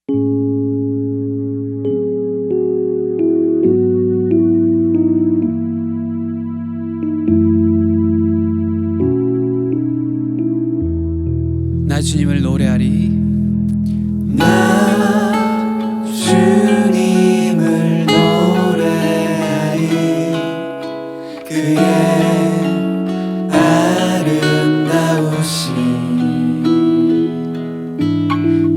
나 주님을 노래하리. 나 주님을 노래하리. 그의 아름다우심.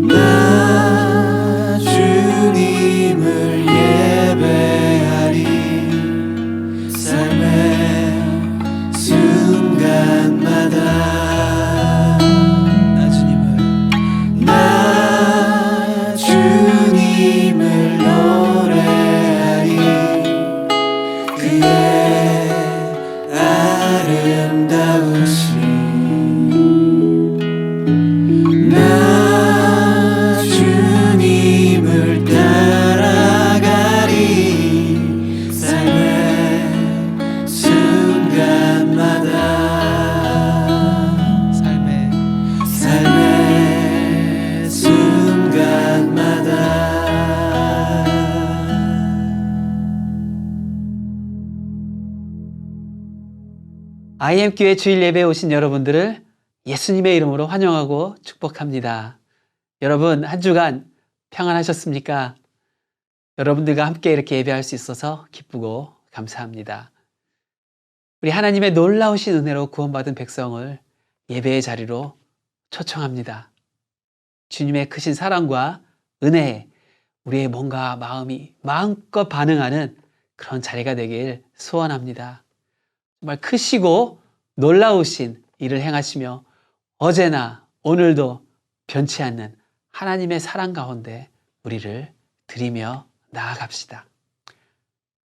나 주님을 예배하리. 삶의 순간마다 IM교회 주일 예배에 오신 여러분들을 예수님의 이름으로 환영하고 축복합니다. 여러분, 한 주간 평안하셨습니까? 여러분들과 함께 이렇게 예배할 수 있어서 기쁘고 감사합니다. 우리 하나님의 놀라우신 은혜로 구원받은 백성을 예배의 자리로 초청합니다. 주님의 크신 사랑과 은혜에 우리의 몸과 마음이 마음껏 반응하는 그런 자리가 되길 소원합니다. 정말 크시고 놀라우신 일을 행하시며 어제나 오늘도 변치 않는 하나님의 사랑 가운데 우리를 드리며 나아갑시다.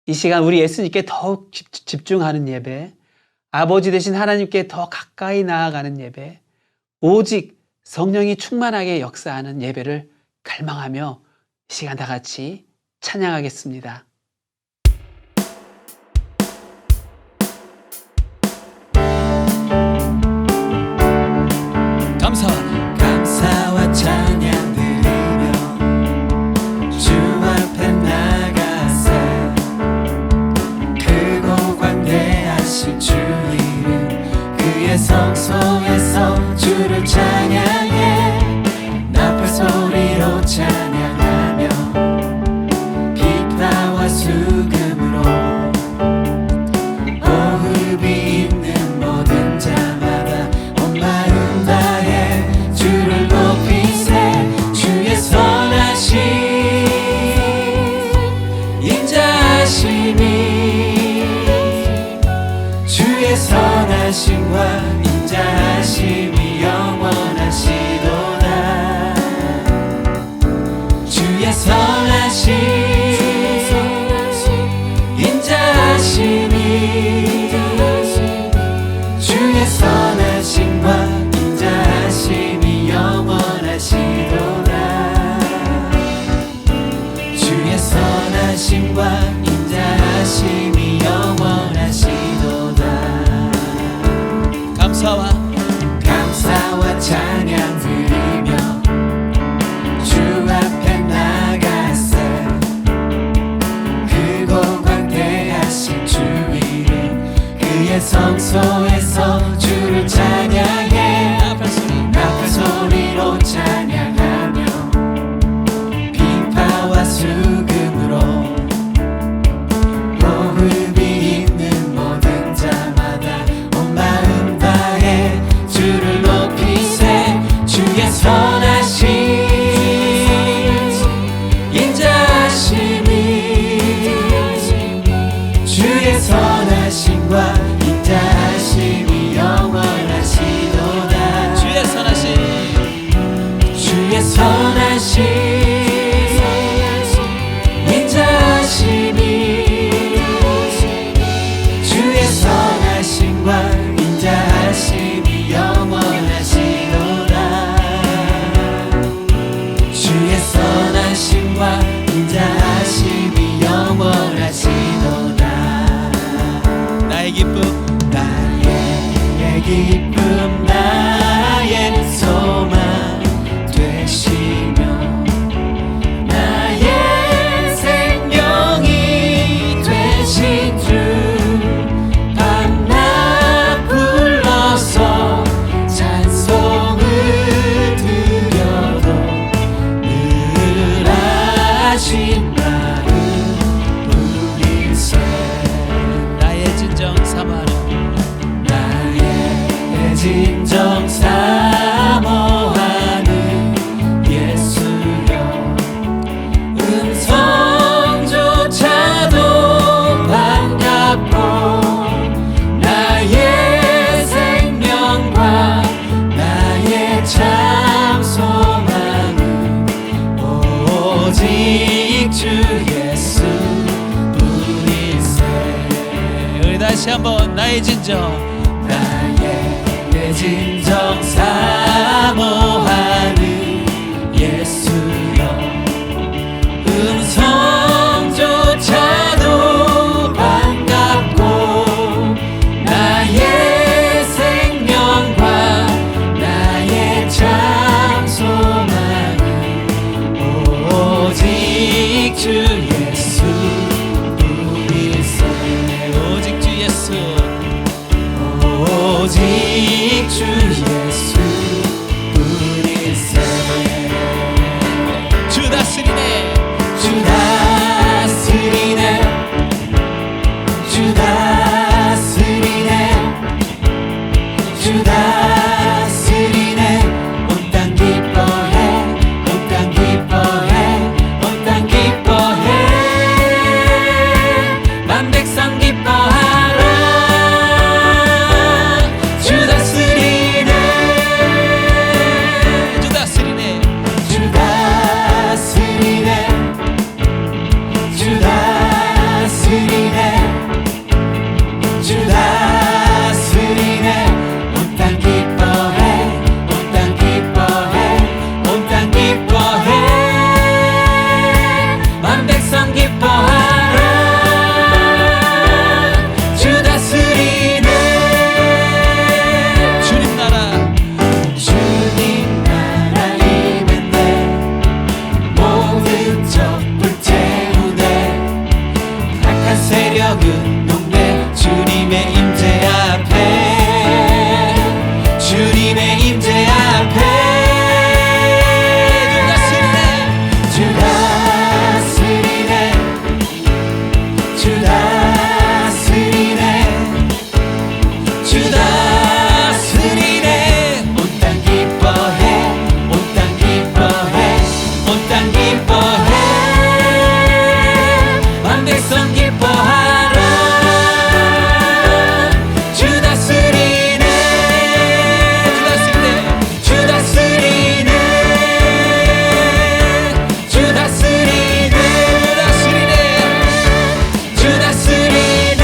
이 시간 우리 예수님께 더욱 집중하는 예배, 아버지 되신 하나님께 더 가까이 나아가는 예배, 오직 성령이 충만하게 역사하는 예배를 갈망하며 이 시간 다 같이 찬양하겠습니다. 감사와 찬양 드리며 주 앞에 나가세. 크고 광대하신 주 이름 그의 성소에서 주를 찬양해. 나팔 소리로 찬양하며 비파와 수금으로 호흡이 있는 모든 자마다 온 마음 다해 주를 높이세. 주의 선하심 인자하심이 주의 선하심과 인자하심이 영원하시도다. 주의 선하심 인자하심이 주의 선하심과 인자하심이 영원하시도다. 주의 선하심과 인자하심이 영원하시도다. 감사와 찬양 드리며 주 앞에 나가세. 크고 광대하신 주 이름 그의 성소에서 주를 찬양해. 나팔 소리로 찬양하며 비파와 수금으로 호흡이 있는 모든 자마다 온 마음 다해 주를 높이세. 주의 선하심 인자하심이 주의 선하심과 인자하심이 영원하시도다. 하신 마음 우리세 나의 진정 사모하는 나의 진정 사모하는 예수여 음성조차도 반갑고 나의 생명과 나의 참 소망은 오직 주 예수 뿐이세 우리 다시 한번 나의 진정 나의 진정 사모하는 예수여 음성조차도 반갑고 나의 생명과 나의 참 소망은 오직 주 예수 뿐이세 오직 주 예수 오직 주 예수 뿐이세 주 다스리네 주 다스리네 주 다스리네 주 다스리네 온 땅 기뻐해 온 땅 기뻐해 온 땅 기뻐해 만 백성 기뻐하라 주 다스리네 주 다스리네 주 다스리네 주 다스리네 주 다스리네 온 땅 기뻐해 온 땅 기뻐해 온 땅 기뻐해 만 백성 기뻐하라 주 다스리네 주님 나라 주님 나라임인데 모든 적불 태우네 악한 세력은 농내 주님의 임재 앞에 주님의 임재 앞에 주 다스리네 주 다스리네 주 다스리네 온 땅 기뻐해 온 땅 기뻐해 온 땅 기뻐해 만 백성 기뻐하라 주 다스리네 주 다스리네 주 다스리네 주 다스리네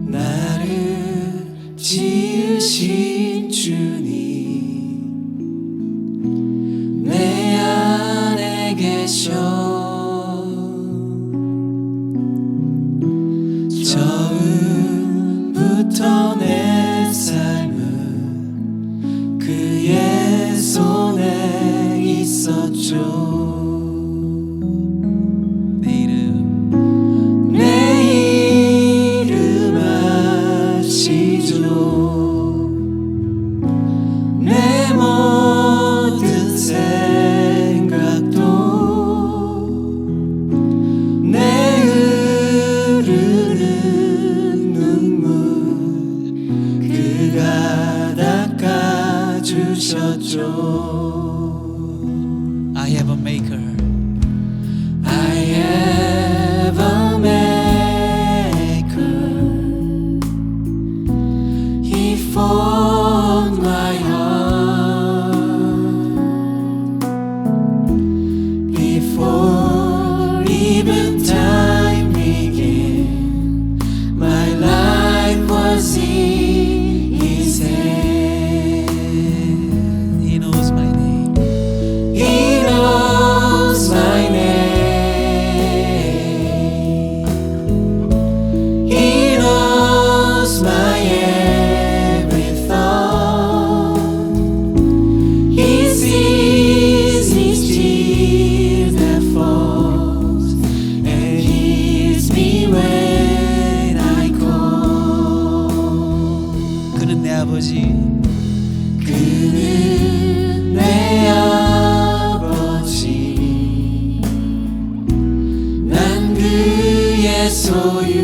나를 지으신 주님 내 안에 계셔 처음부터 내 삶은 그의 손에 있었죠 내 이름 아시죠 내 모든 생각도 내 흐르는 눈물 그가 닦아주셨죠 I have a maker 소유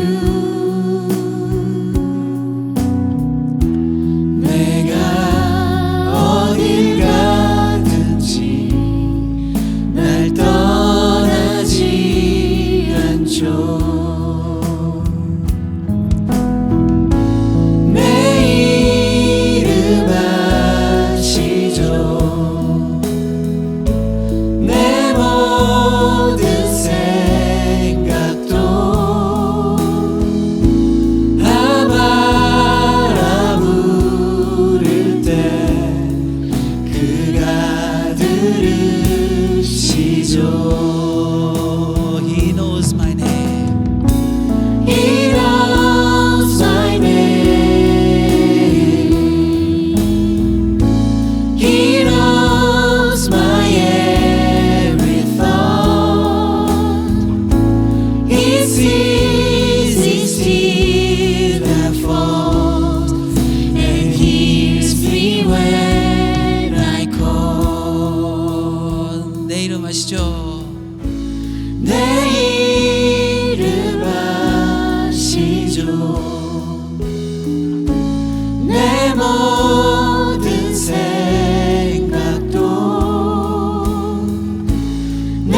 내가 어딜 가든지 날 떠나지 않죠. He knows my name. He knows my name. He knows my every thought. He sees each tear that falls and hears me when I call. 내 이름 아시죠? 내 이름 아시죠. 내 모든 생각도 내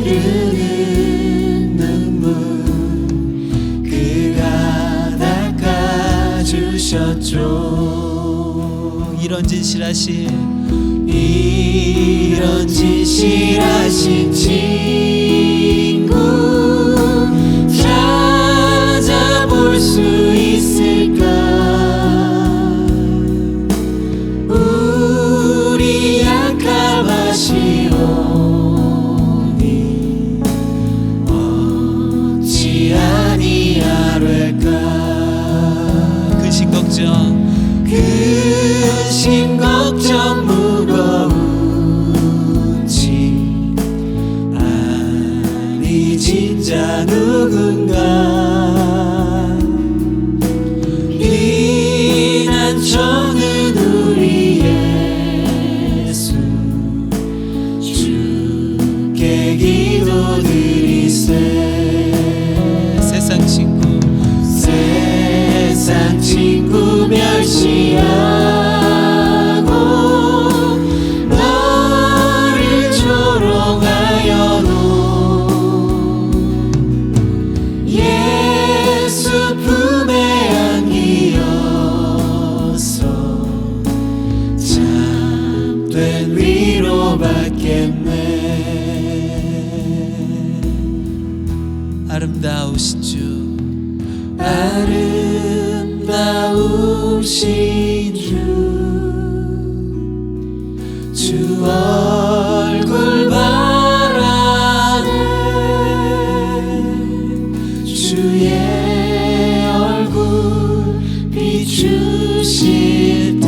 흐르는 눈물 그가 닦아주셨죠. 이런 진실하신 이런 진실하신 친구 찾아볼 수 있을까. 우리 약함하시오니 어찌 아니하랄까. 근심 걱정 근심 걱정 무거운지 아니 진짜 누군가 피난처는 우리 예수 주께 기도드리세. 세상 친구 세상 친구 멸시하고 너를 조롱하여도 예수 품에 안기어서 참된 위로받겠네. 아름다우신 주 아름다우신 주 얼굴 바라네. 주의 얼굴 비추실 때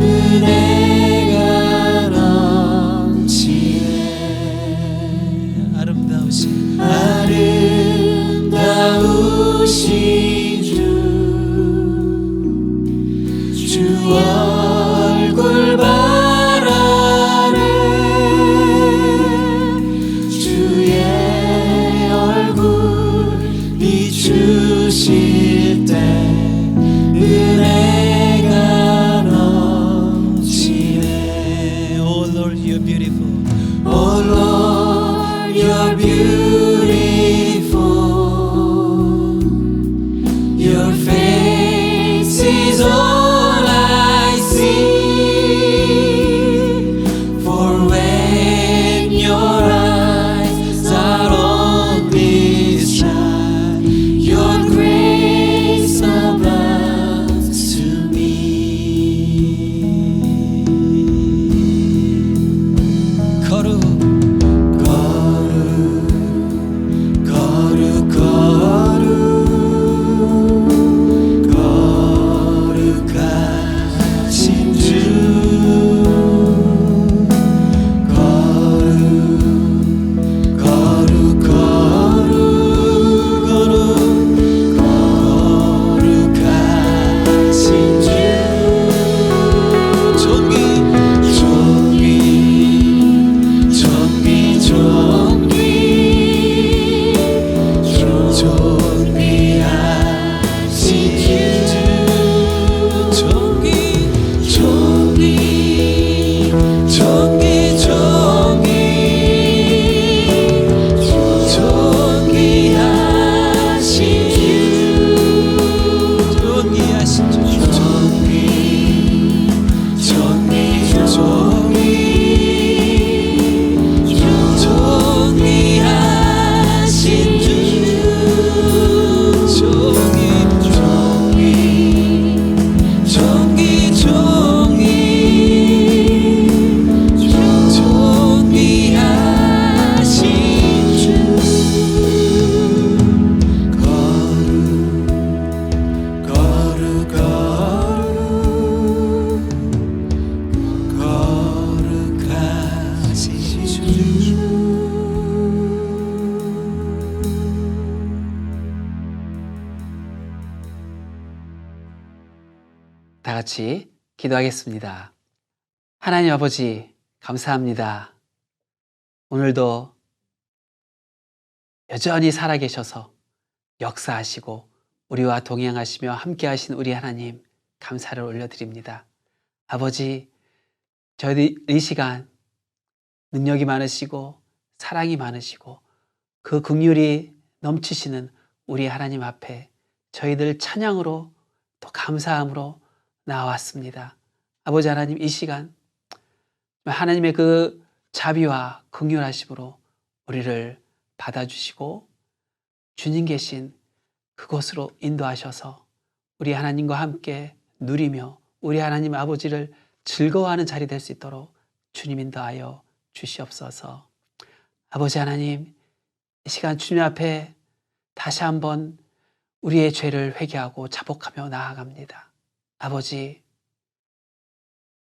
은혜가 넘치네. 아름다우신 아름다우신 주 얼굴 바라네. 주의 얼굴 비추실 때 은혜가 넘치네. Oh Lord, you're beautiful. Oh Lord, you're beautiful. Your face is all I see. For when your eyes are on this child, your grace 다 같이 기도하겠습니다. 하나님 아버지, 감사합니다. 오늘도 여전히 살아계셔서 역사하시고 우리와 동행하시며 함께하신 우리 하나님, 감사를 올려드립니다. 아버지, 저희 이 시간 능력이 많으시고 사랑이 많으시고 그 긍휼이 넘치시는 우리 하나님 앞에 저희들 찬양으로 또 감사함으로 나왔습니다. 아버지 하나님, 이 시간 하나님의 그 자비와 긍휼하심으로 우리를 받아주시고 주님 계신 그곳으로 인도하셔서 우리 하나님과 함께 누리며 우리 하나님 아버지를 즐거워하는 자리 될 수 있도록 주님 인도하여 주시옵소서. 아버지 하나님, 이 시간 주님 앞에 다시 한번 우리의 죄를 회개하고 자복하며 나아갑니다. 아버지,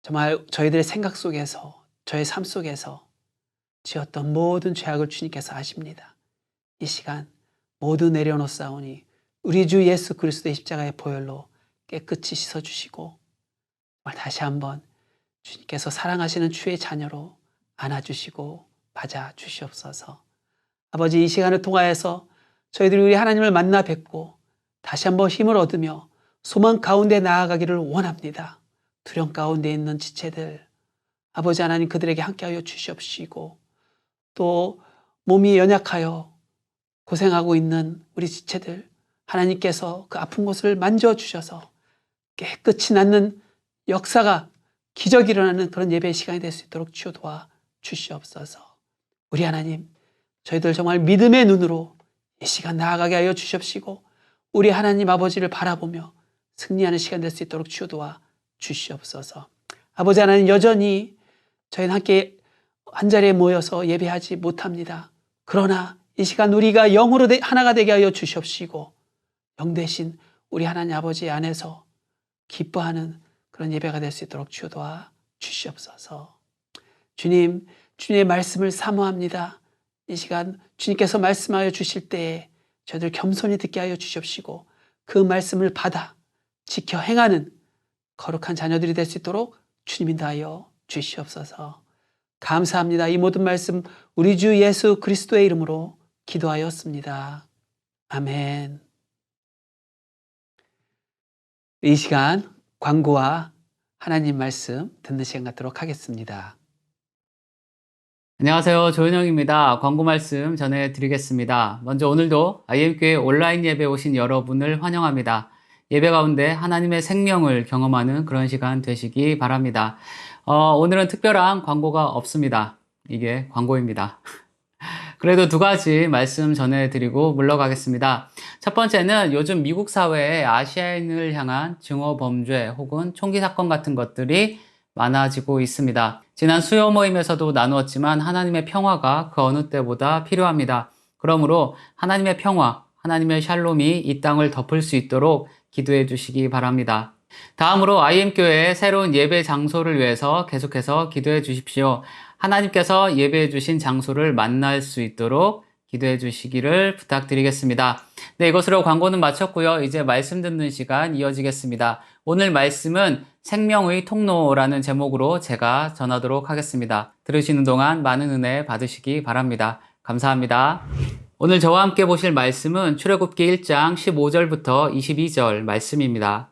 정말 저희들의 생각 속에서, 저의 삶 속에서 지었던 모든 죄악을 주님께서 아십니다. 이 시간 모두 내려놓사오니 우리 주 예수 그리스도의 십자가의 보혈로 깨끗이 씻어주시고 다시 한번 주님께서 사랑하시는 주의 자녀로 안아주시고 맞아주시옵소서. 아버지, 이 시간을 통하여서 저희들이 우리 하나님을 만나 뵙고 다시 한번 힘을 얻으며 소망 가운데 나아가기를 원합니다. 두려움 가운데 있는 지체들, 아버지 하나님 그들에게 함께하여 주시옵시고 또 몸이 연약하여 고생하고 있는 우리 지체들, 하나님께서 그 아픈 곳을 만져주셔서 깨끗이 낫는 역사가 기적이 일어나는 그런 예배의 시간이 될 수 있도록 주여 도와 주시옵소서. 우리 하나님, 저희들 정말 믿음의 눈으로 이 시간 나아가게 하여 주시옵시고 우리 하나님 아버지를 바라보며 승리하는 시간 될 수 있도록 주여 도와 주시옵소서. 아버지 하나님, 여전히 저희는 함께 한자리에 모여서 예배하지 못합니다. 그러나 이 시간 우리가 영으로 하나가 되게 하여 주시옵시고 영 대신 우리 하나님 아버지 안에서 기뻐하는 그런 예배가 될 수 있도록 주여 도와 주시옵소서. 주님, 주님의 말씀을 사모합니다. 이 시간 주님께서 말씀하여 주실 때에 저희들 겸손히 듣게 하여 주시옵시고 그 말씀을 받아 지켜 행하는 거룩한 자녀들이 될 수 있도록 주님 인도하여 주시옵소서. 감사합니다. 이 모든 말씀 우리 주 예수 그리스도의 이름으로 기도하였습니다. 아멘. 이 시간 광고와 하나님 말씀 듣는 시간 갖도록 하겠습니다. 안녕하세요. 조은영입니다. 광고 말씀 전해드리겠습니다. 먼저 오늘도 IM교회 온라인 예배 오신 여러분을 환영합니다. 예배 가운데 하나님의 생명을 경험하는 그런 시간 되시기 바랍니다. 오늘은 특별한 광고가 없습니다. 이게 광고입니다. 그래도 두 가지 말씀 전해드리고 물러가겠습니다. 첫 번째는 요즘 미국 사회에 아시아인을 향한 증오 범죄 혹은 총기 사건 같은 것들이 많아지고 있습니다. 지난 수요 모임에서도 나누었지만 하나님의 평화가 그 어느 때보다 필요합니다. 그러므로 하나님의 평화, 하나님의 샬롬이 이 땅을 덮을 수 있도록 기도해 주시기 바랍니다. 다음으로 IM교회의 새로운 예배 장소를 위해서 계속해서 기도해 주십시오. 하나님께서 예배해 주신 장소를 만날 수 있도록 기도해 주시기를 부탁드리겠습니다. 네, 이것으로 광고는 마쳤고요. 이제 말씀 듣는 시간 이어지겠습니다. 오늘 말씀은 생명의 통로라는 제목으로 제가 전하도록 하겠습니다. 들으시는 동안 많은 은혜 받으시기 바랍니다. 감사합니다. 오늘 저와 함께 보실 말씀은 출애굽기 1장 15절부터 22절 말씀입니다.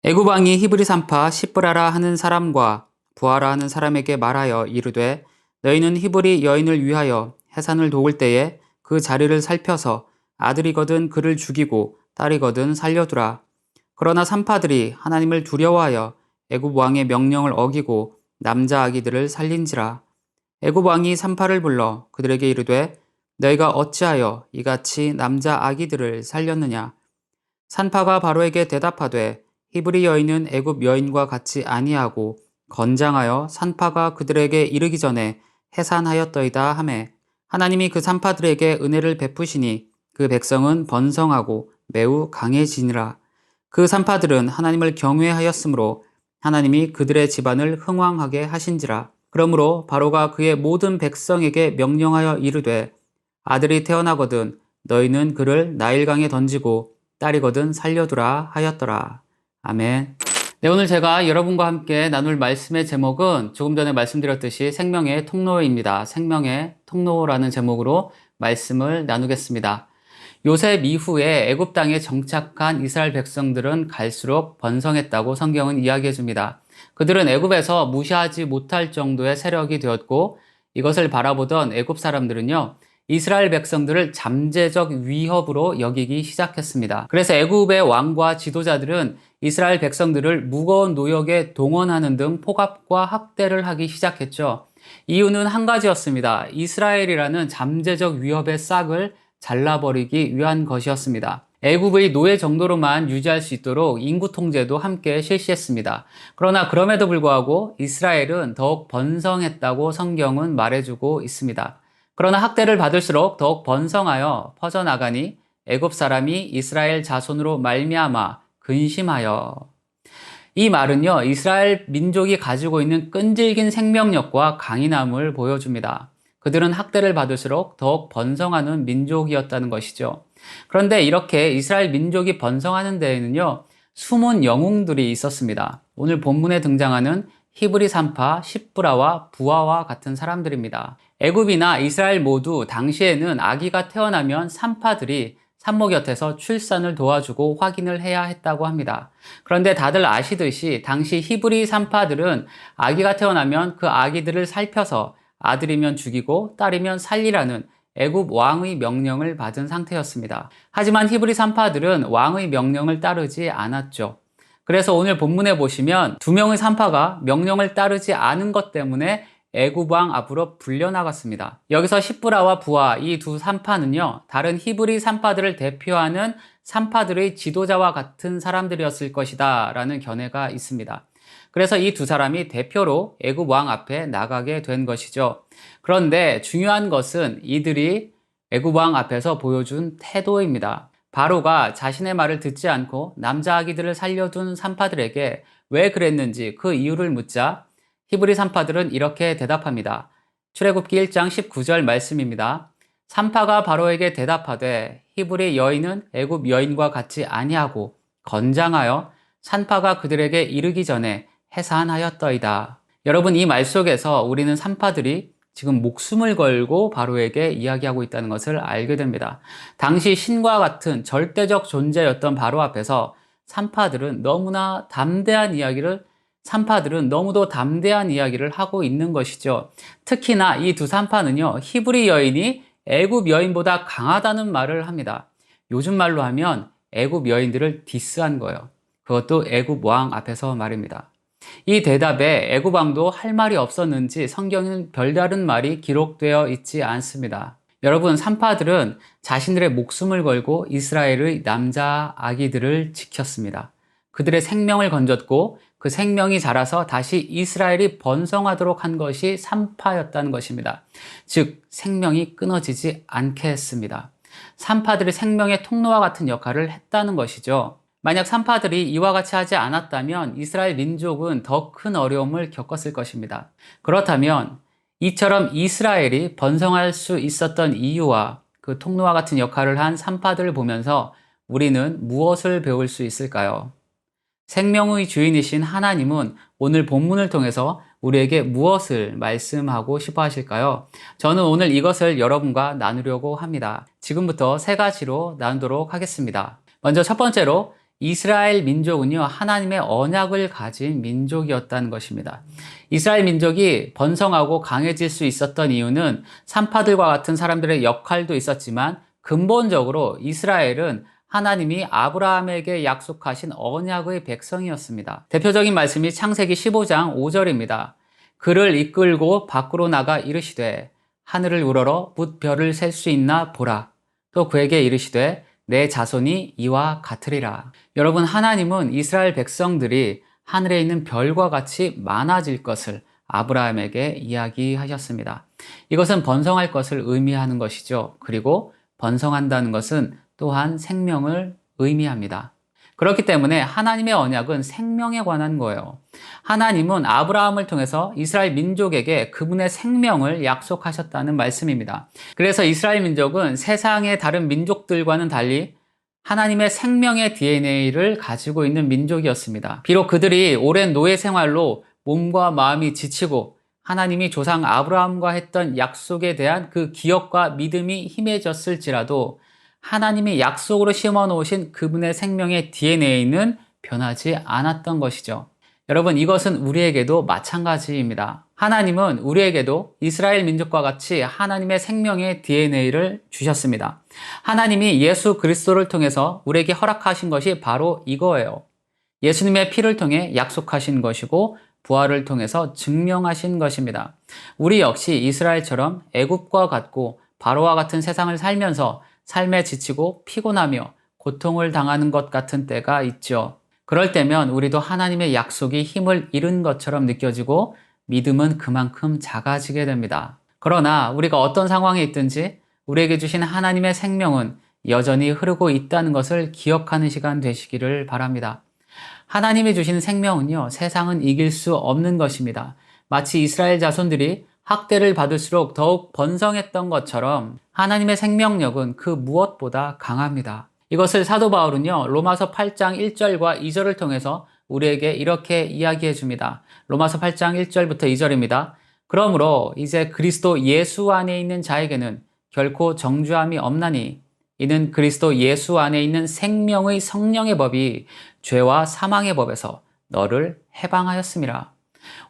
애굽 왕이 히브리 산파 시브라라 하는 사람과 부하라 하는 사람에게 말하여 이르되 너희는 히브리 여인을 위하여 해산을 도울 때에 그 자리를 살펴서 아들이거든 그를 죽이고 딸이거든 살려두라. 그러나 산파들이 하나님을 두려워하여 애굽 왕의 명령을 어기고 남자 아기들을 살린지라. 애굽 왕이 산파를 불러 그들에게 이르되 너희가 어찌하여 이같이 남자 아기들을 살렸느냐. 산파가 바로에게 대답하되 히브리 여인은 애굽 여인과 같이 아니하고 건장하여 산파가 그들에게 이르기 전에 해산하였더이다 하매 하나님이 그 산파들에게 은혜를 베푸시니 그 백성은 번성하고 매우 강해지니라. 그 산파들은 하나님을 경외하였으므로 하나님이 그들의 집안을 흥왕하게 하신지라. 그러므로 바로가 그의 모든 백성에게 명령하여 이르되 아들이 태어나거든 너희는 그를 나일강에 던지고 딸이거든 살려두라 하였더라. 아멘. 네, 오늘 제가 여러분과 함께 나눌 말씀의 제목은 조금 전에 말씀드렸듯이 생명의 통로입니다. 생명의 통로라는 제목으로 말씀을 나누겠습니다. 요셉 이후에 애굽 땅에 정착한 이스라엘 백성들은 갈수록 번성했다고 성경은 이야기해 줍니다. 그들은 애굽에서 무시하지 못할 정도의 세력이 되었고 이것을 바라보던 애굽 사람들은요, 이스라엘 백성들을 잠재적 위협으로 여기기 시작했습니다. 그래서 애굽의 왕과 지도자들은 이스라엘 백성들을 무거운 노역에 동원하는 등 폭압과 학대를 하기 시작했죠. 이유는 한 가지였습니다. 이스라엘이라는 잠재적 위협의 싹을 잘라버리기 위한 것이었습니다. 애굽의 노예 정도로만 유지할 수 있도록 인구 통제도 함께 실시했습니다. 그러나 그럼에도 불구하고 이스라엘은 더욱 번성했다고 성경은 말해주고 있습니다. 그러나 학대를 받을수록 더욱 번성하여 퍼져나가니 애굽 사람이 이스라엘 자손으로 말미암아 근심하여. 이 말은요, 이스라엘 민족이 가지고 있는 끈질긴 생명력과 강인함을 보여줍니다. 그들은 학대를 받을수록 더욱 번성하는 민족이었다는 것이죠. 그런데 이렇게 이스라엘 민족이 번성하는 데에는요, 숨은 영웅들이 있었습니다. 오늘 본문에 등장하는 히브리 산파 십브라와 부하와 같은 사람들입니다. 애굽이나 이스라엘 모두 당시에는 아기가 태어나면 산파들이 산모 곁에서 출산을 도와주고 확인을 해야 했다고 합니다. 그런데 다들 아시듯이 당시 히브리 산파들은 아기가 태어나면 그 아기들을 살펴서 아들이면 죽이고 딸이면 살리라는 애굽 왕의 명령을 받은 상태였습니다. 하지만 히브리 산파들은 왕의 명령을 따르지 않았죠. 그래서 오늘 본문에 보시면 두 명의 산파가 명령을 따르지 않은 것 때문에 애굽 왕 앞으로 불려나갔습니다. 여기서 십브라와 부하 이 두 산파는요, 다른 히브리 산파들을 대표하는 산파들의 지도자와 같은 사람들이었을 것이다 라는 견해가 있습니다. 그래서 이 두 사람이 대표로 애굽 왕 앞에 나가게 된 것이죠. 그런데 중요한 것은 이들이 애굽 왕 앞에서 보여준 태도입니다. 바로가 자신의 말을 듣지 않고 남자 아기들을 살려둔 산파들에게 왜 그랬는지 그 이유를 묻자 히브리 산파들은 이렇게 대답합니다. 출애굽기 1장 19절 말씀입니다. 산파가 바로에게 대답하되 히브리 여인은 애굽 여인과 같이 아니하고 건장하여 산파가 그들에게 이르기 전에 해산하였더이다. 여러분, 이 말 속에서 우리는 산파들이 지금 목숨을 걸고 바로에게 이야기하고 있다는 것을 알게 됩니다. 당시 신과 같은 절대적 존재였던 바로 앞에서 산파들은 너무도 담대한 이야기를 하고 있는 것이죠. 특히나 이 두 산파는요, 히브리 여인이 애굽 여인보다 강하다는 말을 합니다. 요즘 말로 하면 애굽 여인들을 디스한 거예요. 그것도 애굽 왕 앞에서 말입니다. 이 대답에 애굽 왕도 할 말이 없었는지 성경에는 별다른 말이 기록되어 있지 않습니다. 여러분, 산파들은 자신들의 목숨을 걸고 이스라엘의 남자 아기들을 지켰습니다. 그들의 생명을 건졌고 그 생명이 자라서 다시 이스라엘이 번성하도록 한 것이 산파였다는 것입니다. 즉, 생명이 끊어지지 않게 했습니다. 산파들이 생명의 통로와 같은 역할을 했다는 것이죠. 만약 산파들이 이와 같이 하지 않았다면 이스라엘 민족은 더 큰 어려움을 겪었을 것입니다. 그렇다면 이처럼 이스라엘이 번성할 수 있었던 이유와 그 통로와 같은 역할을 한 산파들을 보면서 우리는 무엇을 배울 수 있을까요? 생명의 주인이신 하나님은 오늘 본문을 통해서 우리에게 무엇을 말씀하고 싶어 하실까요? 저는 오늘 이것을 여러분과 나누려고 합니다. 지금부터 세 가지로 나누도록 하겠습니다. 먼저 첫 번째로 이스라엘 민족은요, 하나님의 언약을 가진 민족이었다는 것입니다. 이스라엘 민족이 번성하고 강해질 수 있었던 이유는 산파들과 같은 사람들의 역할도 있었지만 근본적으로 이스라엘은 하나님이 아브라함에게 약속하신 언약의 백성이었습니다. 대표적인 말씀이 창세기 15장 5절입니다. 그를 이끌고 밖으로 나가 이르시되 하늘을 우러러 뭇 별을 셀 수 있나 보라. 또 그에게 이르시되 내 자손이 이와 같으리라. 여러분, 하나님은 이스라엘 백성들이 하늘에 있는 별과 같이 많아질 것을 아브라함에게 이야기하셨습니다. 이것은 번성할 것을 의미하는 것이죠. 그리고 번성한다는 것은 또한 생명을 의미합니다. 그렇기 때문에 하나님의 언약은 생명에 관한 거예요. 하나님은 아브라함을 통해서 이스라엘 민족에게 그분의 생명을 약속하셨다는 말씀입니다. 그래서 이스라엘 민족은 세상의 다른 민족들과는 달리 하나님의 생명의 DNA를 가지고 있는 민족이었습니다. 비록 그들이 오랜 노예 생활로 몸과 마음이 지치고 하나님이 조상 아브라함과 했던 약속에 대한 그 기억과 믿음이 희미해졌을지라도 하나님이 약속으로 심어 놓으신 그분의 생명의 DNA는 변하지 않았던 것이죠. 여러분, 이것은 우리에게도 마찬가지입니다. 하나님은 우리에게도 이스라엘 민족과 같이 하나님의 생명의 DNA를 주셨습니다. 하나님이 예수 그리스도를 통해서 우리에게 허락하신 것이 바로 이거예요. 예수님의 피를 통해 약속하신 것이고 부활을 통해서 증명하신 것입니다. 우리 역시 이스라엘처럼 애굽과 같고 바로와 같은 세상을 살면서 삶에 지치고 피곤하며 고통을 당하는 것 같은 때가 있죠. 그럴 때면 우리도 하나님의 약속이 힘을 잃은 것처럼 느껴지고 믿음은 그만큼 작아지게 됩니다. 그러나 우리가 어떤 상황에 있든지 우리에게 주신 하나님의 생명은 여전히 흐르고 있다는 것을 기억하는 시간 되시기를 바랍니다. 하나님이 주신 생명은요, 세상은 이길 수 없는 것입니다. 마치 이스라엘 자손들이 학대를 받을수록 더욱 번성했던 것처럼 하나님의 생명력은 그 무엇보다 강합니다. 이것을 사도 바울은요, 로마서 8장 1절과 2절을 통해서 우리에게 이렇게 이야기해 줍니다. 로마서 8장 1절부터 2절입니다. 그러므로 이제 그리스도 예수 안에 있는 자에게는 결코 정죄함이 없나니 이는 그리스도 예수 안에 있는 생명의 성령의 법이 죄와 사망의 법에서 너를 해방하였음이라.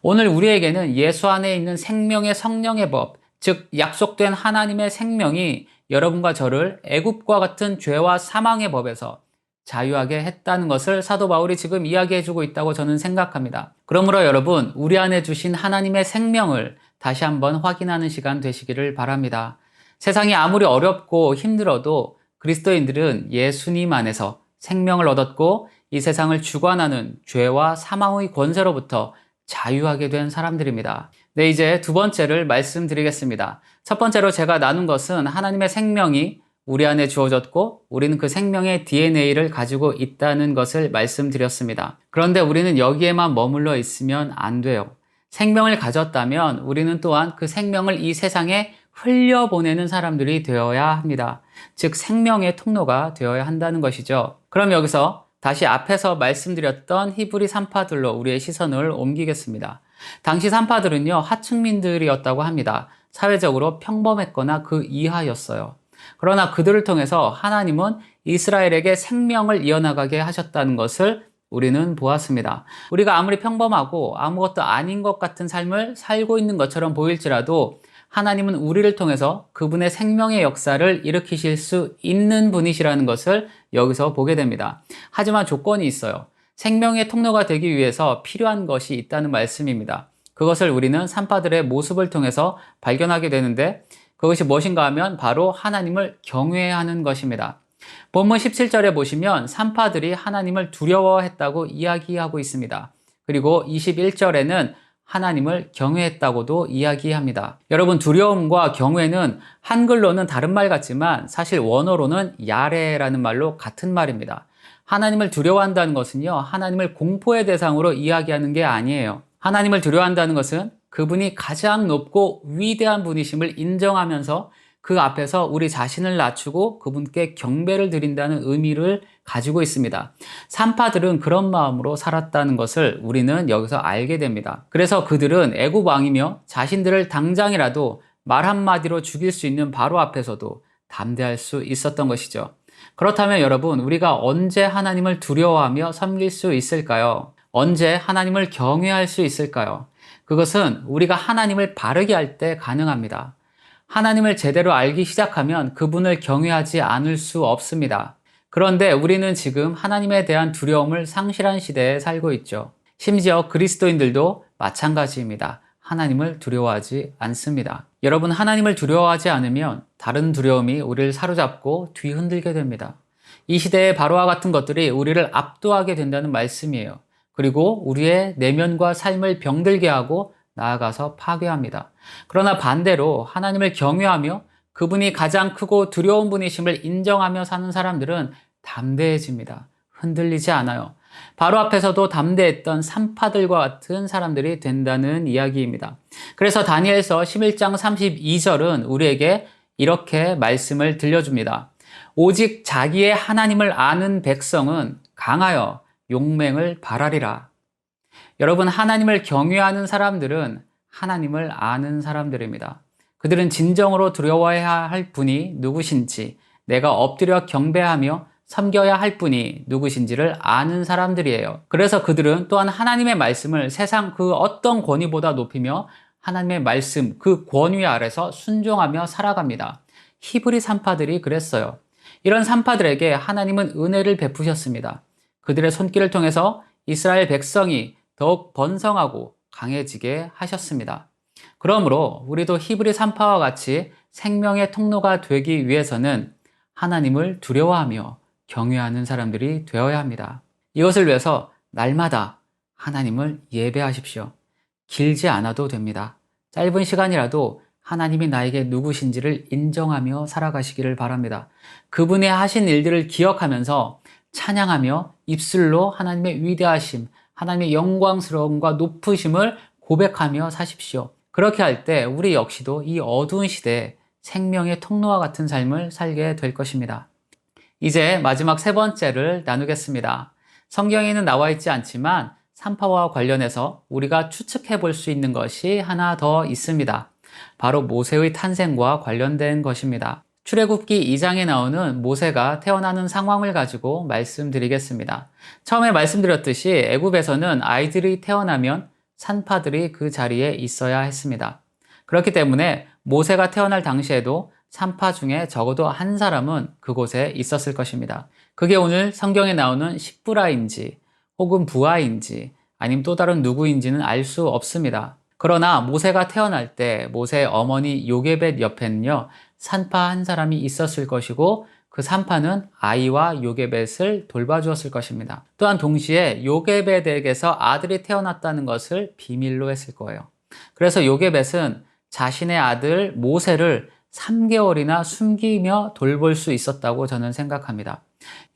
오늘 우리에게는 예수 안에 있는 생명의 성령의 법, 즉 약속된 하나님의 생명이 여러분과 저를 애굽과 같은 죄와 사망의 법에서 자유하게 했다는 것을 사도 바울이 지금 이야기해주고 있다고 저는 생각합니다. 그러므로 여러분, 우리 안에 주신 하나님의 생명을 다시 한번 확인하는 시간 되시기를 바랍니다. 세상이 아무리 어렵고 힘들어도 그리스도인들은 예수님 안에서 생명을 얻었고 이 세상을 주관하는 죄와 사망의 권세로부터 자유하게 된 사람들입니다. 네, 이제 두 번째를 말씀드리겠습니다. 첫 번째로 제가 나눈 것은 하나님의 생명이 우리 안에 주어졌고 우리는 그 생명의 DNA를 가지고 있다는 것을 말씀드렸습니다. 그런데 우리는 여기에만 머물러 있으면 안 돼요. 생명을 가졌다면 우리는 또한 그 생명을 이 세상에 흘려보내는 사람들이 되어야 합니다. 즉 생명의 통로가 되어야 한다는 것이죠. 그럼 여기서 다시 앞에서 말씀드렸던 히브리 산파들로 우리의 시선을 옮기겠습니다. 당시 산파들은요, 하층민들이었다고 합니다. 사회적으로 평범했거나 그 이하였어요. 그러나 그들을 통해서 하나님은 이스라엘에게 생명을 이어나가게 하셨다는 것을 우리는 보았습니다. 우리가 아무리 평범하고 아무것도 아닌 것 같은 삶을 살고 있는 것처럼 보일지라도 하나님은 우리를 통해서 그분의 생명의 역사를 일으키실 수 있는 분이시라는 것을 여기서 보게 됩니다. 하지만 조건이 있어요. 생명의 통로가 되기 위해서 필요한 것이 있다는 말씀입니다. 그것을 우리는 산파들의 모습을 통해서 발견하게 되는데 그것이 무엇인가 하면 바로 하나님을 경외하는 것입니다. 본문 17절에 보시면 산파들이 하나님을 두려워했다고 이야기하고 있습니다. 그리고 21절에는 하나님을 경외했다고도 이야기합니다. 여러분, 두려움과 경외는 한글로는 다른 말 같지만 사실 원어로는 야레라는 말로 같은 말입니다. 하나님을 두려워한다는 것은요, 하나님을 공포의 대상으로 이야기하는 게 아니에요. 하나님을 두려워한다는 것은 그분이 가장 높고 위대한 분이심을 인정하면서 그 앞에서 우리 자신을 낮추고 그분께 경배를 드린다는 의미를 가지고 있습니다. 산파들은 그런 마음으로 살았다는 것을 우리는 여기서 알게 됩니다. 그래서 그들은 애굽 왕이며 자신들을 당장이라도 말 한마디로 죽일 수 있는 바로 앞에서도 담대할 수 있었던 것이죠. 그렇다면 여러분, 우리가 언제 하나님을 두려워하며 섬길 수 있을까요? 언제 하나님을 경외할 수 있을까요? 그것은 우리가 하나님을 바르게 할 때 가능합니다. 하나님을 제대로 알기 시작하면 그분을 경외하지 않을 수 없습니다. 그런데 우리는 지금 하나님에 대한 두려움을 상실한 시대에 살고 있죠. 심지어 그리스도인들도 마찬가지입니다. 하나님을 두려워하지 않습니다. 여러분, 하나님을 두려워하지 않으면 다른 두려움이 우리를 사로잡고 뒤흔들게 됩니다. 이 시대의 바로와 같은 것들이 우리를 압도하게 된다는 말씀이에요. 그리고 우리의 내면과 삶을 병들게 하고 나아가서 파괴합니다. 그러나 반대로 하나님을 경외하며 그분이 가장 크고 두려운 분이심을 인정하며 사는 사람들은 담대해집니다. 흔들리지 않아요. 바로 앞에서도 담대했던 산파들과 같은 사람들이 된다는 이야기입니다. 그래서 다니엘서 11장 32절은 우리에게 이렇게 말씀을 들려줍니다. 오직 자기의 하나님을 아는 백성은 강하여 용맹을 발하리라. 여러분, 하나님을 경외하는 사람들은 하나님을 아는 사람들입니다. 그들은 진정으로 두려워해야 할 분이 누구신지, 내가 엎드려 경배하며 섬겨야 할 분이 누구신지를 아는 사람들이에요. 그래서 그들은 또한 하나님의 말씀을 세상 그 어떤 권위보다 높이며 하나님의 말씀, 그 권위 아래서 순종하며 살아갑니다. 히브리 산파들이 그랬어요. 이런 산파들에게 하나님은 은혜를 베푸셨습니다. 그들의 손길을 통해서 이스라엘 백성이 더욱 번성하고 강해지게 하셨습니다. 그러므로 우리도 히브리 산파와 같이 생명의 통로가 되기 위해서는 하나님을 두려워하며 경외하는 사람들이 되어야 합니다. 이것을 위해서 날마다 하나님을 예배하십시오. 길지 않아도 됩니다. 짧은 시간이라도 하나님이 나에게 누구신지를 인정하며 살아가시기를 바랍니다. 그분의 하신 일들을 기억하면서 찬양하며 입술로 하나님의 위대하심, 하나님의 영광스러움과 높으심을 고백하며 사십시오. 그렇게 할 때 우리 역시도 이 어두운 시대에 생명의 통로와 같은 삶을 살게 될 것입니다. 이제 마지막 세 번째를 나누겠습니다. 성경에는 나와 있지 않지만 산파와 관련해서 우리가 추측해 볼 수 있는 것이 하나 더 있습니다. 바로 모세의 탄생과 관련된 것입니다. 출애굽기 2장에 나오는 모세가 태어나는 상황을 가지고 말씀드리겠습니다. 처음에 말씀드렸듯이 애굽에서는 아이들이 태어나면 산파들이 그 자리에 있어야 했습니다. 그렇기 때문에 모세가 태어날 당시에도 산파 중에 적어도 한 사람은 그곳에 있었을 것입니다. 그게 오늘 성경에 나오는 십부라인지 혹은 부하인지 아니면 또 다른 누구인지는 알 수 없습니다. 그러나 모세가 태어날 때 모세의 어머니 요게벳 옆에는요, 산파 한 사람이 있었을 것이고 그 산파는 아이와 요게벳을 돌봐주었을 것입니다. 또한 동시에 요게벳에게서 아들이 태어났다는 것을 비밀로 했을 거예요. 그래서 요게벳은 자신의 아들 모세를 3개월이나 숨기며 돌볼 수 있었다고 저는 생각합니다.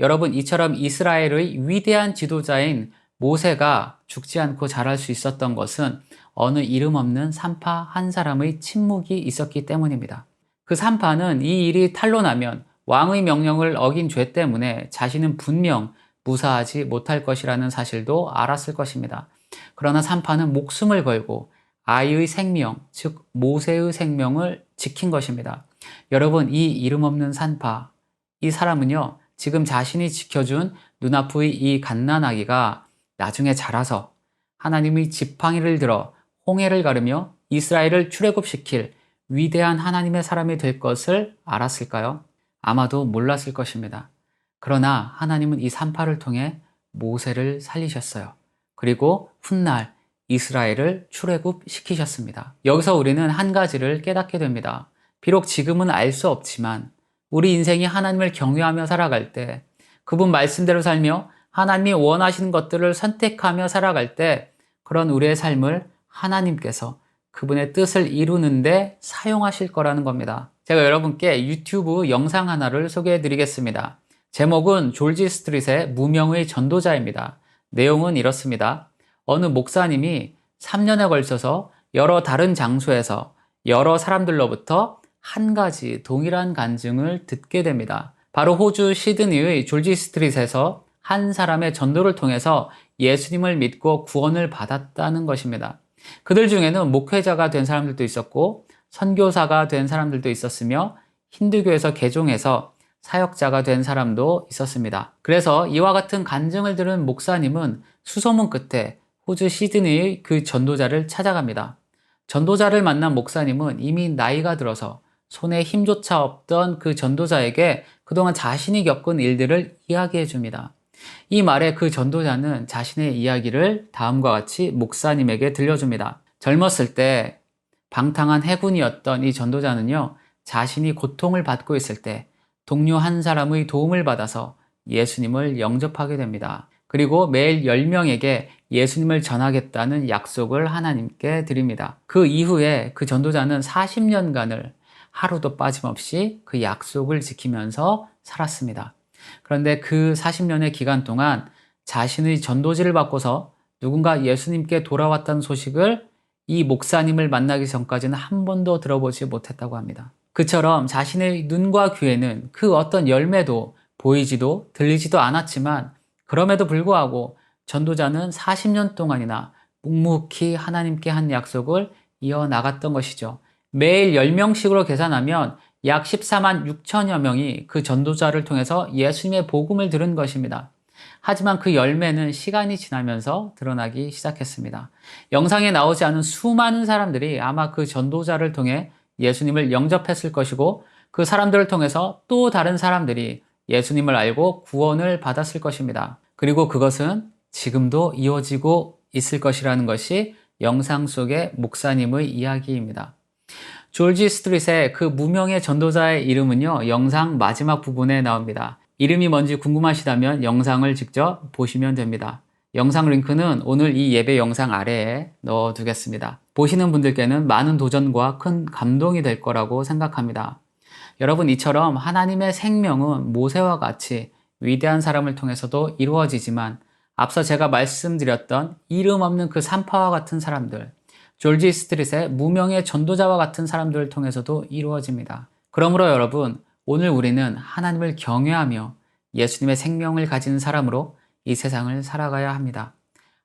여러분, 이처럼 이스라엘의 위대한 지도자인 모세가 죽지 않고 자랄 수 있었던 것은 어느 이름 없는 산파 한 사람의 침묵이 있었기 때문입니다. 그 산파는 이 일이 탄로나면 왕의 명령을 어긴 죄 때문에 자신은 분명 무사하지 못할 것이라는 사실도 알았을 것입니다. 그러나 산파는 목숨을 걸고 아이의 생명, 즉 모세의 생명을 지킨 것입니다. 여러분, 이 이름 없는 산파, 이 사람은요, 지금 자신이 지켜준 눈앞의 이 갓난아기가 나중에 자라서 하나님의 지팡이를 들어 홍해를 가르며 이스라엘을 출애굽시킬 위대한 하나님의 사람이 될 것을 알았을까요? 아마도 몰랐을 것입니다. 그러나 하나님은 이 산파를 통해 모세를 살리셨어요. 그리고 훗날 이스라엘을 출애굽시키셨습니다. 여기서 우리는 한 가지를 깨닫게 됩니다. 비록 지금은 알 수 없지만 우리 인생이 하나님을 경외하며 살아갈 때, 그분 말씀대로 살며 하나님이 원하시는 것들을 선택하며 살아갈 때 그런 우리의 삶을 하나님께서 그분의 뜻을 이루는데 사용하실 거라는 겁니다. 제가 여러분께 유튜브 영상 하나를 소개해 드리겠습니다. 제목은 졸지 스트릿의 무명의 전도자입니다. 내용은 이렇습니다. 어느 목사님이 3년에 걸쳐서 여러 다른 장소에서 여러 사람들로부터 한 가지 동일한 간증을 듣게 됩니다. 바로 호주 시드니의 졸지 스트릿에서 한 사람의 전도를 통해서 예수님을 믿고 구원을 받았다는 것입니다. 그들 중에는 목회자가 된 사람들도 있었고 선교사가 된 사람들도 있었으며 힌두교에서 개종해서 사역자가 된 사람도 있었습니다. 그래서 이와 같은 간증을 들은 목사님은 수소문 끝에 호주 시드니의 그 전도자를 찾아갑니다. 전도자를 만난 목사님은 이미 나이가 들어서 손에 힘조차 없던 그 전도자에게 그동안 자신이 겪은 일들을 이야기해 줍니다. 이 말에 그 전도자는 자신의 이야기를 다음과 같이 목사님에게 들려줍니다. 젊었을 때 방탕한 해군이었던 이 전도자는요, 자신이 고통을 받고 있을 때 동료 한 사람의 도움을 받아서 예수님을 영접하게 됩니다. 그리고 매일 10명에게 예수님을 전하겠다는 약속을 하나님께 드립니다. 그 이후에 그 전도자는 40년간을 하루도 빠짐없이 그 약속을 지키면서 살았습니다. 그런데 그 40년의 기간 동안 자신의 전도지를 바꿔서 누군가 예수님께 돌아왔다는 소식을 이 목사님을 만나기 전까지는 한 번도 들어보지 못했다고 합니다. 그처럼 자신의 눈과 귀에는 그 어떤 열매도 보이지도 들리지도 않았지만 그럼에도 불구하고 전도자는 40년 동안이나 묵묵히 하나님께 한 약속을 이어나갔던 것이죠. 매일 10명씩으로 계산하면 약 14만 6천여 명이 그 전도자를 통해서 예수님의 복음을 들은 것입니다. 하지만 그 열매는 시간이 지나면서 드러나기 시작했습니다. 영상에 나오지 않은 수많은 사람들이 아마 그 전도자를 통해 예수님을 영접했을 것이고 그 사람들을 통해서 또 다른 사람들이 예수님을 알고 구원을 받았을 것입니다. 그리고 그것은 지금도 이어지고 있을 것이라는 것이 영상 속의 목사님의 이야기입니다. 졸지 스트릿의 그 무명의 전도자의 이름은요, 영상 마지막 부분에 나옵니다. 이름이 뭔지 궁금하시다면 영상을 직접 보시면 됩니다. 영상 링크는 오늘 이 예배 영상 아래에 넣어두겠습니다. 보시는 분들께는 많은 도전과 큰 감동이 될 거라고 생각합니다. 여러분, 이처럼 하나님의 생명은 모세와 같이 위대한 사람을 통해서도 이루어지지만 앞서 제가 말씀드렸던 이름 없는 그 산파와 같은 사람들, 졸지 스트릿의 무명의 전도자와 같은 사람들을 통해서도 이루어집니다. 그러므로 여러분, 오늘 우리는 하나님을 경외하며 예수님의 생명을 가진 사람으로 이 세상을 살아가야 합니다.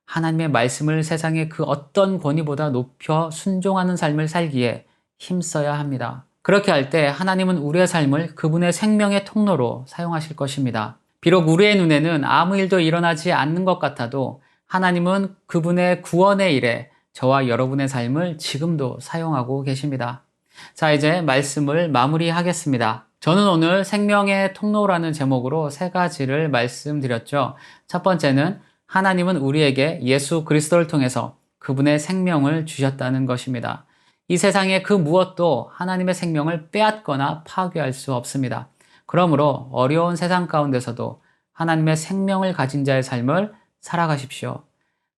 하나님의 말씀을 세상의 그 어떤 권위보다 높여 순종하는 삶을 살기에 힘써야 합니다. 그렇게 할 때 하나님은 우리의 삶을 그분의 생명의 통로로 사용하실 것입니다. 비록 우리의 눈에는 아무 일도 일어나지 않는 것 같아도 하나님은 그분의 구원의 일에 저와 여러분의 삶을 지금도 사용하고 계십니다. 자, 이제 말씀을 마무리하겠습니다. 저는 오늘 생명의 통로라는 제목으로 3가지를 말씀드렸죠. 첫 번째는 하나님은 우리에게 예수 그리스도를 통해서 그분의 생명을 주셨다는 것입니다. 이 세상의 그 무엇도 하나님의 생명을 빼앗거나 파괴할 수 없습니다. 그러므로 어려운 세상 가운데서도 하나님의 생명을 가진 자의 삶을 살아가십시오.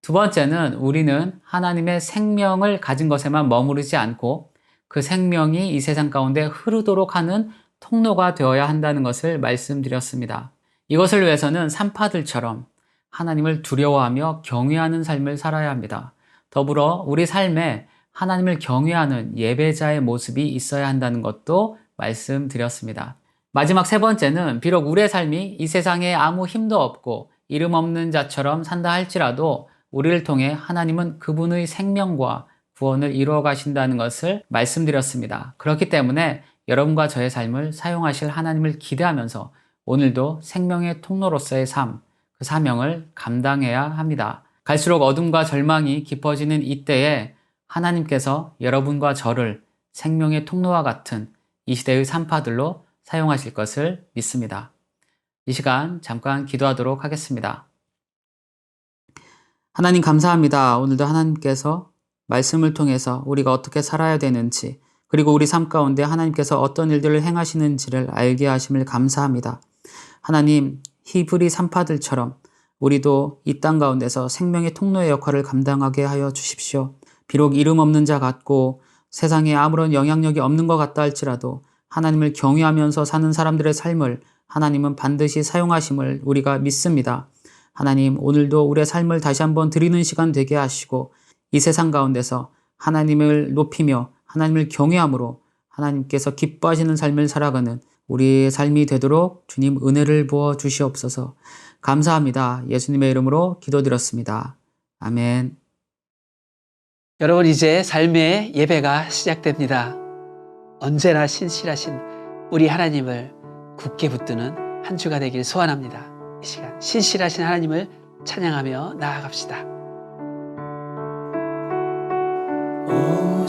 두 번째는 우리는 하나님의 생명을 가진 것에만 머무르지 않고 그 생명이 이 세상 가운데 흐르도록 하는 통로가 되어야 한다는 것을 말씀드렸습니다. 이것을 위해서는 산파들처럼 하나님을 두려워하며 경외하는 삶을 살아야 합니다. 더불어 우리 삶에 하나님을 경외하는 예배자의 모습이 있어야 한다는 것도 말씀드렸습니다. 마지막 3번째는 비록 우리의 삶이 이 세상에 아무 힘도 없고 이름 없는 자처럼 산다 할지라도 우리를 통해 하나님은 그분의 생명과 구원을 이루어 가신다는 것을 말씀드렸습니다. 그렇기 때문에 여러분과 저의 삶을 사용하실 하나님을 기대하면서 오늘도 생명의 통로로서의 삶, 그 사명을 감당해야 합니다. 갈수록 어둠과 절망이 깊어지는 이때에 하나님께서 여러분과 저를 생명의 통로와 같은 이 시대의 산파들로 사용하실 것을 믿습니다. 이 시간 잠깐 기도하도록 하겠습니다. 하나님 감사합니다. 오늘도 하나님께서 말씀을 통해서 우리가 어떻게 살아야 되는지, 그리고 우리 삶 가운데 하나님께서 어떤 일들을 행하시는지를 알게 하심을 감사합니다. 하나님, 히브리 산파들처럼 우리도 이 땅 가운데서 생명의 통로의 역할을 감당하게 하여 주십시오. 비록 이름 없는 자 같고 세상에 아무런 영향력이 없는 것 같다 할지라도 하나님을 경외하면서 사는 사람들의 삶을 하나님은 반드시 사용하심을 우리가 믿습니다. 하나님, 오늘도 우리의 삶을 다시 한번 드리는 시간 되게 하시고 이 세상 가운데서 하나님을 높이며 하나님을 경외함으로 하나님께서 기뻐하시는 삶을 살아가는 우리의 삶이 되도록 주님 은혜를 부어 주시옵소서. 감사합니다. 예수님의 이름으로 기도드렸습니다. 아멘. 여러분, 이제 삶의 예배가 시작됩니다. 언제나 신실하신 우리 하나님을 굳게 붙드는 한 주가 되길 소원합니다. 이 시간 신실하신 하나님을 찬양하며 나아갑시다. 오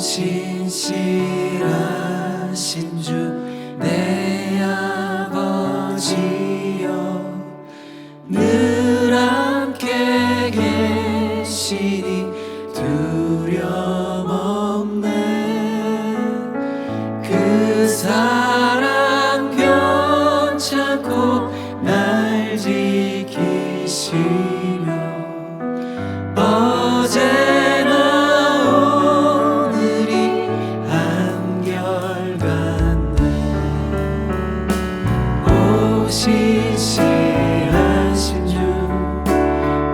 신실하신 주 내 아버지여, 늘 함께 계시니 두려움 없네. 그 사랑 변찮고 날 지키시며 어제나 오늘이 한결같네. 오 신실하신 주,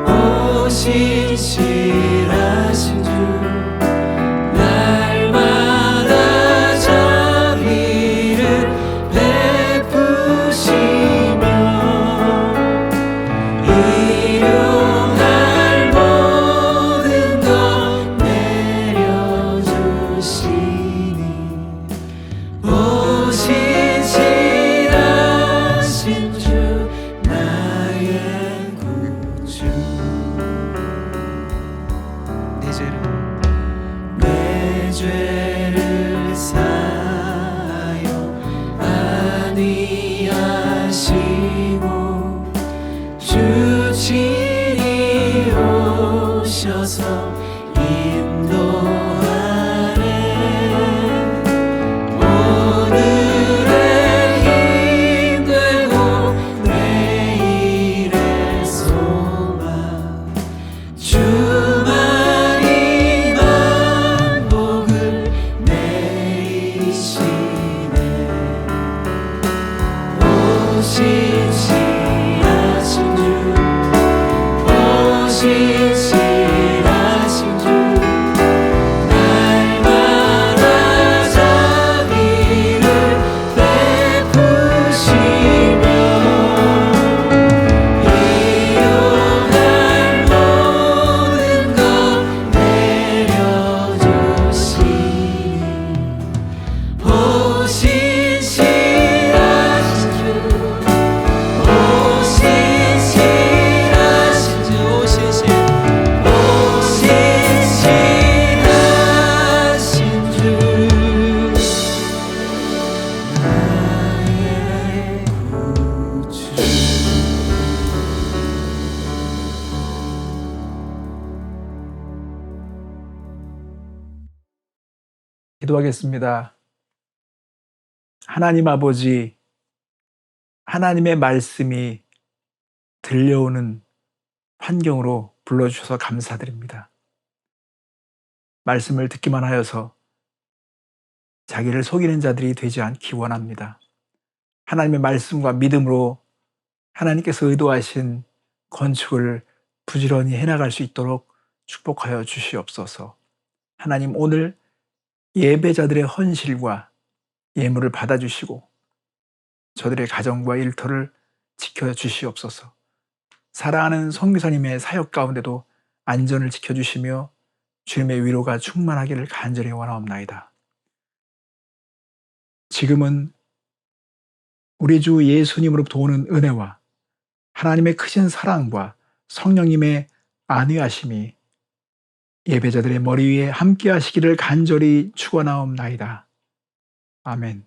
오 신실하신 주, 날마다 자비 친히 오셔서 인도하네. 오늘의 힘되고 내일의 소망 주만이 만복을 내리시네. 오신실하신 주 오신실하신 주 날마다 자비를 베푸시며 일용할 모든 것 내려주시니 오신실하신 주 오신실하신 주 오신실하신 주 나의 구주. 기도하겠습니다. 하나님 아버지, 하나님의 말씀이 들려오는 환경으로 불러주셔서 감사드립니다. 말씀을 듣기만 하여서 자기를 속이는 자들이 되지 않기 원합니다. 하나님의 말씀과 믿음으로 하나님께서 의도하신 건축을 부지런히 해나갈 수 있도록 축복하여 주시옵소서. 하나님, 오늘 예배자들의 헌실과 예물을 받아주시고 저들의 가정과 일터를 지켜주시옵소서. 사랑하는 선교사님의 사역 가운데도 안전을 지켜주시며 주님의 위로가 충만하기를 간절히 원하옵나이다. 지금은 우리 주 예수님으로부터 오는 은혜와 하나님의 크신 사랑과 성령님의 안위하심이 예배자들의 머리 위에 함께 하시기를 간절히 축원하옵나이다. 아멘.